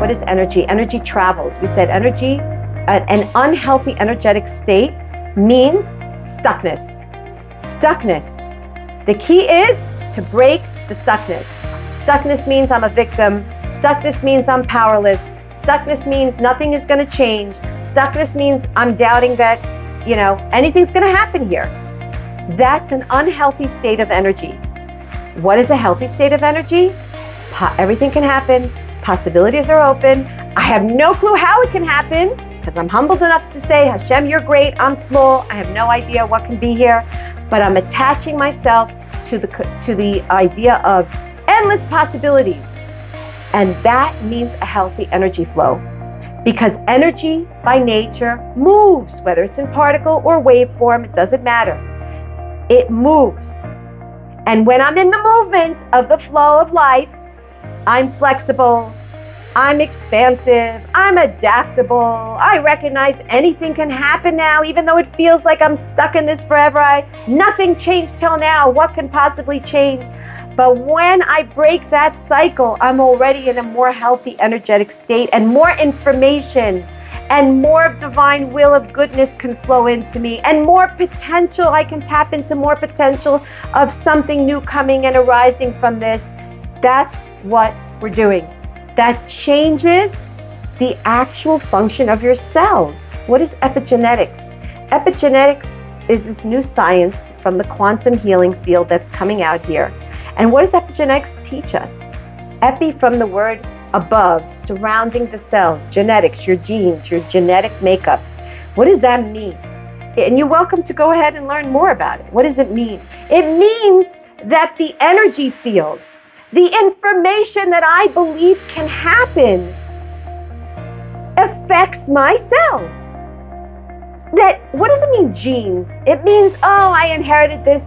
What is energy? Energy travels. We said energy, an unhealthy energetic state means stuckness. Stuckness. The key is to break the stuckness. Stuckness means I'm a victim. Stuckness means I'm powerless. Stuckness means nothing is going to change. Stuckness means I'm doubting that, anything's going to happen here. That's an unhealthy state of energy. What is a healthy state of energy? Everything can happen. Possibilities are open. I have no clue how it can happen because I'm humbled enough to say, Hashem, you're great. I'm small. I have no idea what can be here. But I'm attaching myself to the idea of endless possibilities. And that means a healthy energy flow. Because energy by nature moves, whether it's in particle or waveform, it doesn't matter. It moves. And when I'm in the movement of the flow of life, I'm flexible, I'm expansive, I'm adaptable, I recognize anything can happen now, even though it feels like I'm stuck in this forever. Nothing changed till now, what can possibly change? But when I break that cycle, I'm already in a more healthy energetic state, and more information and more of divine will of goodness can flow into me, and more potential. I can tap into more potential of something new coming and arising from this. That's what we're doing. That changes the actual function of your cells. What is epigenetics? Epigenetics is this new science from the quantum healing field that's coming out here. And what does epigenetics teach us? Epi from the word above, surrounding the cells, genetics, your genes, your genetic makeup. What does that mean? And you're welcome to go ahead and learn more about it. What does it mean? It means that the energy field, the information that I believe can happen, affects my cells. What does it mean, genes? It means, I inherited this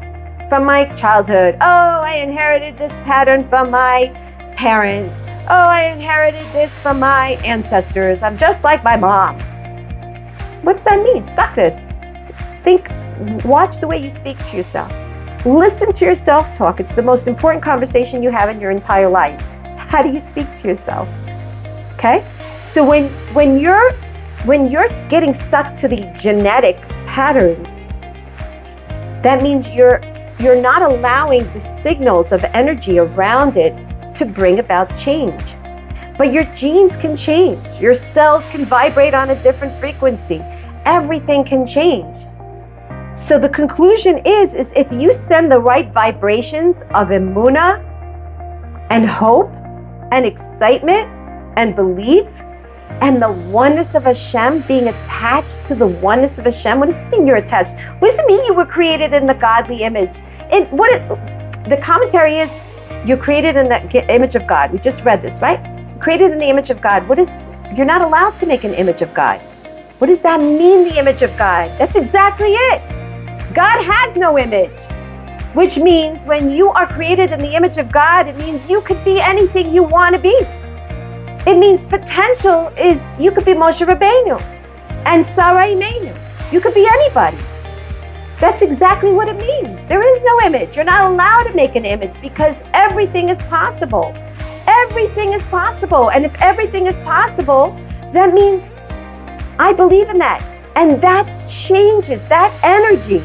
from my childhood. I inherited this pattern from my parents. I inherited this from my ancestors. I'm just like my mom. What's that mean? Stuckness. Watch the way you speak to yourself. Listen to your self-talk. It's the most important conversation you have in your entire life. How do you speak to yourself? Okay? So when you're getting stuck to the genetic patterns, that means you're not allowing the signals of energy around it to bring about change. But your genes can change. Your cells can vibrate on a different frequency. Everything can change. So the conclusion is if you send the right vibrations of Emuna and hope and excitement and belief and the oneness of Hashem, being attached to the oneness of Hashem. What does it mean you're attached? What does it mean you were created in the godly image? The commentary is you're created in the image of God. We just read this, right? Created in the image of God. You're not allowed to make an image of God. What does that mean, the image of God? That's exactly it. God has no image, which means when you are created in the image of God, it means you could be anything you want to be. It means potential is you could be Moshe Rabbeinu and Sarah Imenu. You could be anybody. That's exactly what it means. There is no image. You're not allowed to make an image because everything is possible. Everything is possible. And if everything is possible, that means I believe in that. And that changes, that energy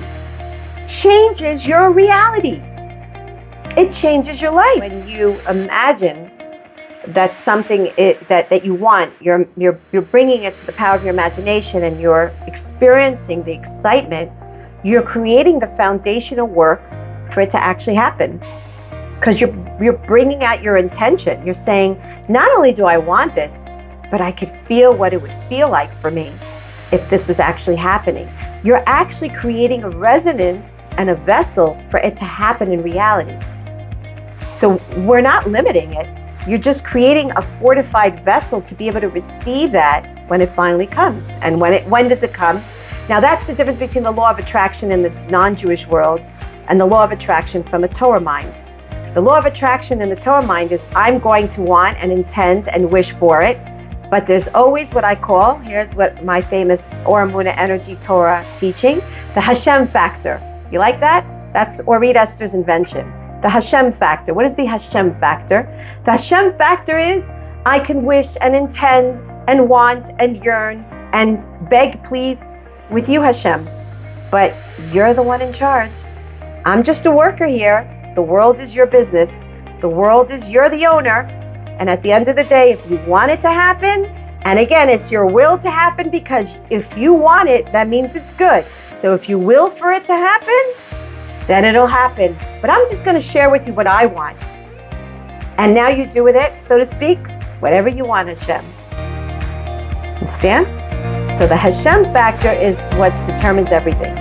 changes your reality. It changes your life. When you imagine that something that you want, you're bringing it to the power of your imagination and you're experiencing the excitement, you're creating the foundational work for it to actually happen. Because you're bringing out your intention. You're saying, not only do I want this, but I could feel what it would feel like for me if this was actually happening. You're actually creating a resonance and a vessel for it to happen in reality. So we're not limiting it. You're just creating a fortified vessel to be able to receive that when it finally comes. And when does it come? Now that's the difference between the law of attraction in the non-Jewish world and the law of attraction from a Torah mind. The law of attraction in the Torah mind is I'm going to want and intend and wish for it, but there's always what I call, here's what my famous Emuna Energy Torah teaching, the Hashem factor. You like that? That's Orit Esther's invention. The Hashem factor. What is the Hashem factor? The Hashem factor is I can wish and intend and want and yearn and beg, plead with you, Hashem. But you're the one in charge. I'm just a worker here. The world is your business. The world is, you're the owner. And at the end of the day, if you want it to happen, and again, it's your will to happen, because if you want it, that means it's good. So if you will for it to happen, then it'll happen. But I'm just going to share with you what I want. And now you do with it, so to speak, whatever you want, Hashem. Understand? So the Hashem factor is what determines everything.